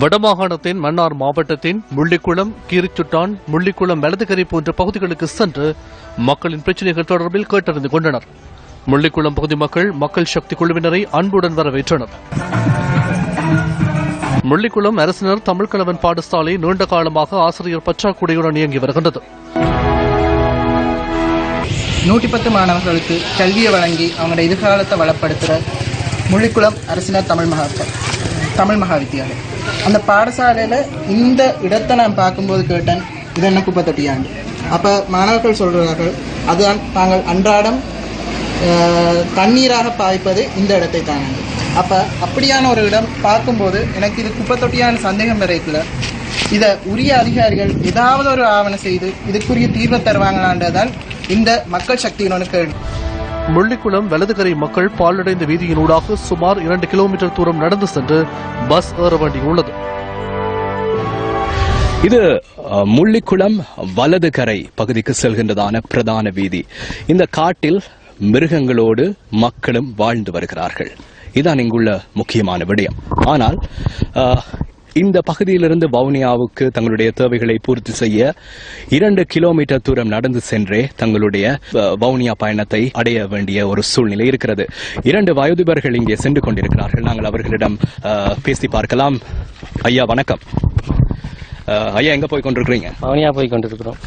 வடமாகாணத்தின் மன்னார் மாவட்டத்தின் முள்ளிக்குளம், கீரிச்சுட்டான், முள்ளிக்குளம், வலதுகரை போன்ற பகுதிகளுக்கு சென்று மக்களின் பிரச்சினைகள் தொடர்பில் கேட்டறிந்து கொண்டனர். முள்ளிக்குளம் பகுதி மக்கள் சக்தி குழுவினரை அன்புடன் வரவேற்றனர். முள்ளிக்குளம் அரசினர் தமிழ் கலவன் பாடசாலை நீண்ட காலமாக ஆசிரியர் பற்றாக்குறையுடன் இயங்கி வருகின்றது. 110 மாணவர்களுக்கு கல்வியை வழங்கி அவங்களோட எதிர்காலத்தை வளப்படுத்துகிற முள்ளிக்குளம் அரசினர் தமிழ் மகாவித்தியாலயம். அந்த பாடசாலையில் இந்த இடத்தை நான் பார்க்கும்போது கேட்டேன், இது என்ன குப்பை தொட்டியாண்டு. அப்போ மாணவர்கள் சொல்கிறார்கள், அதுதான் தாங்கள் அன்றாடம் தண்ணீராக பாய்ப்பது இந்த இடத்தை தானே. அப்போ அப்படியான ஒரு இடம் பார்க்கும்போது எனக்கு இது குப்பை தொட்டியான சந்தேகம் வரைக்கல. இதை உரிய அதிகாரிகள் ஏதாவது ஒரு ஆவணம் செய்து இதுக்குரிய தீர்வை தருவாங்களான்றதான் இந்த மக்கள் சக்தியினோட கேள்வி. முள்ளிக்குளம் வலதுகரை மக்கள் பாலடைந்த வீதியினூடாக சுமார் 2 கிலோமீட்டர் தூரம் நடந்து சென்று பஸ் ஏற வேண்டியுள்ளது. இது முள்ளிக்குளம் வலதுகரை பகுதிக்கு செல்கின்றதான பிரதான வீதி. இந்த காட்டில் மிருகங்களோடு மக்களும் வாழ்ந்து வருகிறார்கள். இதுதான் இங்குள்ள முக்கியமான விடயம். ஆனால் இந்த பகுதியிலிருந்து வவுனியாவுக்கு தங்களுடைய தேவைகளை பூர்த்தி செய்ய 2 கிலோமீட்டர் தூரம் நடந்து சென்றே தங்களுடைய வவுனியா பயணத்தை அடைய வேண்டிய ஒரு சூழ்நிலை இருக்கிறது. 2 வயோதிபர்கள் இங்கே சென்று கொண்டிருக்கிறார்கள். நாங்கள் அவர்களிடம் பேசி பார்க்கலாம். ஐயா வணக்கம். ஐயா எங்க போய் கொண்டிருக்கிறீங்க? வவுனியா போய் கொண்டிருக்கிறோம்.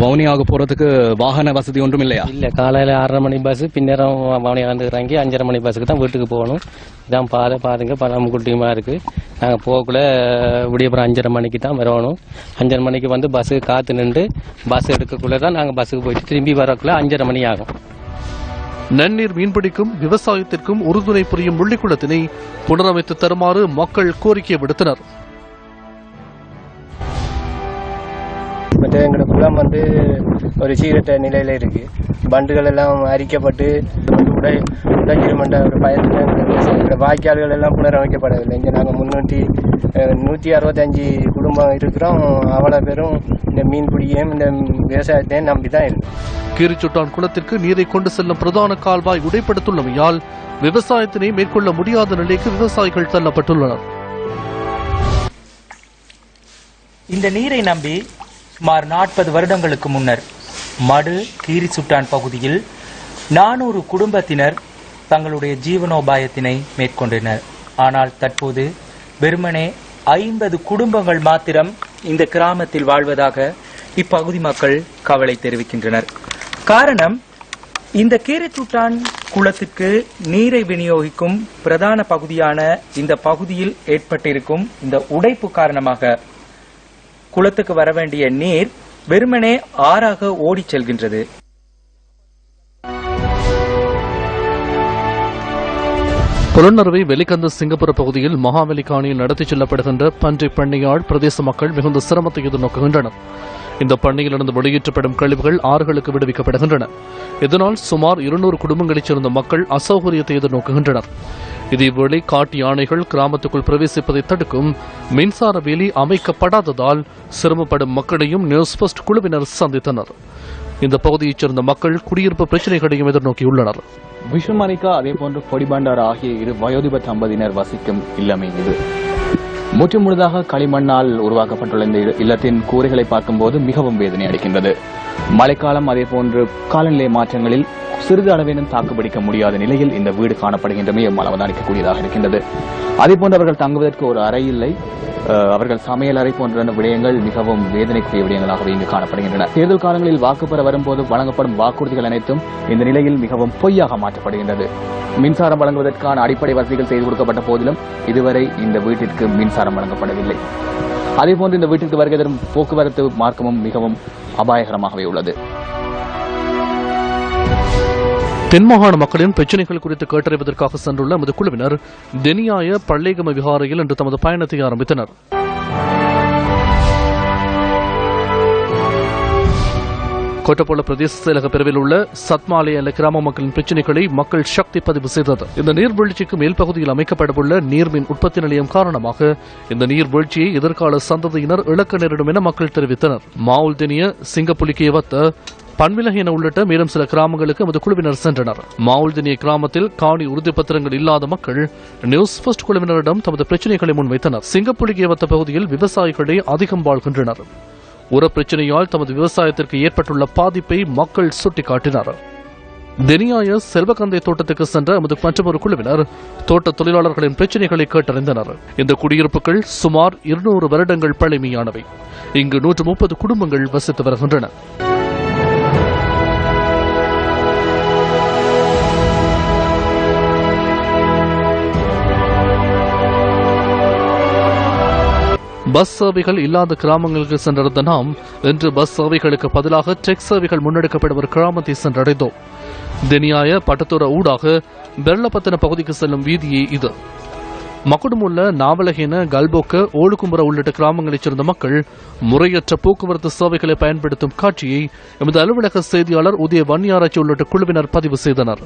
வவுனியாவுக்கு போறதுக்கு வாகன வசதி ஒன்றும் இல்லையா? இல்ல, காலையில 6:30 மணி பஸ், பின்னரம் வவுனியா வந்து இறங்கி 5:30 மணி பஸ்ஸுக்கு தான் வீட்டுக்கு போகணும். இதான் பாருங்க பணமுக்குட்டியுமா இருக்கு. நாங்க போகக்குள்ள விடியப்புறம் 5:30 மணிக்கு தான் வரணும். 5:30 மணிக்கு வந்து பஸ்ஸு காத்து நின்று பஸ் எடுக்கக்குள்ள தான் நாங்க பஸ்ஸுக்கு போயிட்டு திரும்பி வரக்குள்ள 5:30 மணி ஆகும். நன்னீர் மீன்பிடிக்கும் விவசாயத்திற்கும் உறுதுணை புரியும் முள்ளிக்குளத்தினை புனரமைத்து தருமாறு மக்கள் கோரிக்கை விடுத்தனர். எங்களோட குளம் வந்து ஒரு சீரற்ற நிலையில இருக்கு. பண்டுகள் எல்லாம் அரிக்கப்பட்டு உடைஞ்சிருமன்ற ஒரு பயத்தில் வாய்க்கால்கள் எல்லாம் புனரமைக்கப்படவில்லை. இங்கே நாங்கள் 165 குடும்பம் இருக்கிறோம். அவ்வளோ பேரும் இந்த மீன் பிடிக்கையும் இந்த விவசாயத்தையும் நம்பிதான் இருக்கு. கீரிச்சுட்டான் குளத்திற்கு நீரை கொண்டு செல்லும் பிரதான கால்வாய் உடைப்படுத்துள்ளமையால் விவசாயத்தினை மேற்கொள்ள முடியாத நிலைக்கு விவசாயிகள் தள்ளப்பட்டுள்ளனர். இந்த நீரை நம்பி சுமார் 40 வருடங்களுக்கு முன்னர் மடு கீரிச்சுட்டான் பகுதியில் 400 குடும்பத்தினர் தங்களுடைய ஜீவனோபாயத்தினை மேற்கொண்டனர். ஆனால் தற்போது வெறுமனே 50 குடும்பங்கள் மாத்திரம் இந்த கிராமத்தில் வாழ்வதாக இப்பகுதி மக்கள் கவலை தெரிவிக்கின்றனர். காரணம், இந்த கீரிச்சுட்டான் குளத்திற்கு நீரை விநியோகிக்கும் பிரதான பகுதியான இந்த பகுதியில் ஏற்பட்டிருக்கும் இந்த உடைப்பு காரணமாக குளத்துக்கு வர வேண்டிய நீர் வெறுமனே ஆறாக ஓடிச் செல்கின்றது. புலனறுவை வெலிகந்த சிங்கப்புர பகுதியில் மகாவெலிகாணியில் நடத்திச் செல்லப்படுகின்ற பன்றி பண்ணையாள் பிரதேச மக்கள் மிகுந்த சிரமத்தை எதிர்நோக்குகின்றனர். இந்த பண்ணையிலிருந்து வெளியேற்றப்படும் கழிவுகள் ஆறுகளுக்கு விடுவிக்கப்படுகின்றன. இதனால் சுமார் 200 குடும்பங்களைச் சேர்ந்த மக்கள் அசௌகரியத்தை எதிர்நோக்குகின்றனர். இதேவேளை காட்டு யானைகள் கிராமத்துக்குள் பிரவேசிப்பதை தடுக்கும் மின்சார வேலி அமைக்கப்படாததால் சிரமப்படும் மக்களையும் நியூஸ் ஃபர்ஸ்ட் குழுவினர் சந்தித்தனர். இந்த பகுதியைச் சேர்ந்த மக்கள் குடியிருப்பு பிரச்சினைகளையும் எதிர்நோக்கியுள்ளனர். விஷமரிக்கா அதேபோன்று பொடிபண்டார் ஆகிய 2 வயோதிப தம்பதியினர் வசிக்கும் இல்லமே இது. முற்றுமுழுதாக களிமண்ணால் உருவாக்கப்பட்டுள்ள இந்த இல்லத்தின் கூரைகளை பார்க்கும்போது மிகவும் வேதனை அளிக்கின்றது. மழைக்காலம் அதேபோன்று காலநிலை மாற்றங்களில் சிறிது அளவேனும் தாக்குப்பிடிக்க முடியாத நிலையில் இந்த வீடு காணப்படுகின்றமே அவதானிக்கக்கூடியதாக இருக்கின்றது. அதேபோன்று அவர்கள் தங்குவதற்கு ஒரு அறை இல்லை. அவர்கள் சமையல் அறை போன்ற விடயங்கள் மிகவும் வேதனைக்குரிய விடயங்களாகவே இங்கு காணப்படுகின்றன. தேர்தல் காலங்களில் வாக்கு பெற வரும்போது வழங்கப்படும் வாக்குறுதிகள் அனைத்தும் இந்த நிலையில் மிகவும் பொய்யாக மாற்றப்படுகின்றது. மின்சாரம் வழங்குவதற்கான அடிப்படை வசதிகள் செய்து கொடுக்கப்பட்ட போதிலும் இதுவரை இந்த வீட்டிற்கு மின்சாரம் வழங்கப்படவில்லை. அதேபோன்று இந்த வீட்டிற்கு வருகை தரும் போக்குவரத்து மார்க்கமும் மிகவும் அபாயகரமாகவே உள்ளது. தென்மாகாண மக்களின் பிரச்சினைகள் குறித்து கேட்டறிவதற்காக சென்றுள்ள எமது குழுவினர் தெனியாய பள்ளேகம விகாரையில் இன்று தமது பயணத்தை ஆரம்பித்தனர். கோட்டப்பொல பிரதேச செயலக பிரிவில் உள்ள சத்மாலய கிராம மக்களின் பிரச்சினைகளை மக்கள் சக்தி பதிவு செய்தது. இந்த நீர்வீழ்ச்சிக்கு மேல் பகுதியில் அமைக்கப்படவுள்ள நீர்மின் உற்பத்தி நிலையம் காரணமாக இந்த நீர்வீழ்ச்சியை எதிர்கால சந்ததியினர் இழக்க நேரிடும் என மக்கள் தெரிவித்தனர். மாவுல் தெனிய சிங்கப்புலிக்கேவத்த பன்விலகின உள்ளிட்ட மேலும் சில கிராமங்களுக்கு எமது குழுவினர் சென்றனர். மாவுல்தினிய கிராமத்தில் காணி உறுதிப்பத்திரங்கள் இல்லாத மக்கள் நியூஸ் ஃபர்ஸ்ட் குழுவினரிடம் தமது பிரச்சினைகளை முன்வைத்தனர். சிங்கப்புலிகேவத்த பகுதியில் விவசாயிகளே அதிகம் வாழ்கின்றனர். உர பிரச்சினையால் தமது விவசாயத்திற்கு ஏற்பட்டுள்ள பாதிப்பை மக்கள் சுட்டிக்காட்டினர். தெனியாய செல்வகந்தை தோட்டத்துக்கு சென்ற எமது மற்றொரு குழுவினர் தோட்ட தொழிலாளர்களின் பிரச்சினைகளை கேட்டறிந்தனர். இந்த குடியிருப்புகள் சுமார் 200 வருடங்கள் பழமையானவை. இங்கு 130 குடும்பங்கள் வசித்து வருகின்றன. பஸ் சேவைகள் இல்லாத கிராமங்களுக்கு சென்றிருந்த நாம் இன்று பஸ் சேவைகளுக்கு பதிலாக டெக் சேவைகள் முன்னெடுக்கப்படும் ஒரு கிராமத்தை சென்றடைந்தோம். தெனியாய பட்டத்தோர ஊடாக பெர்லப்பத்தன பகுதிக்கு செல்லும் வீதியே இது. மக்குடுமுள்ள நாவலகேன, கல்போக்க, ஓடுகும்புற உள்ளிட்ட கிராமங்களைச் சேர்ந்த மக்கள் முறையற்ற போக்குவரத்து சேவைகளை பயன்படுத்தும் காட்சியை எமது அலுவலக செய்தியாளர் உதய வன்னியாராய்ச்சி உள்ளிட்ட குழுவினர் பதிவு செய்தனர்.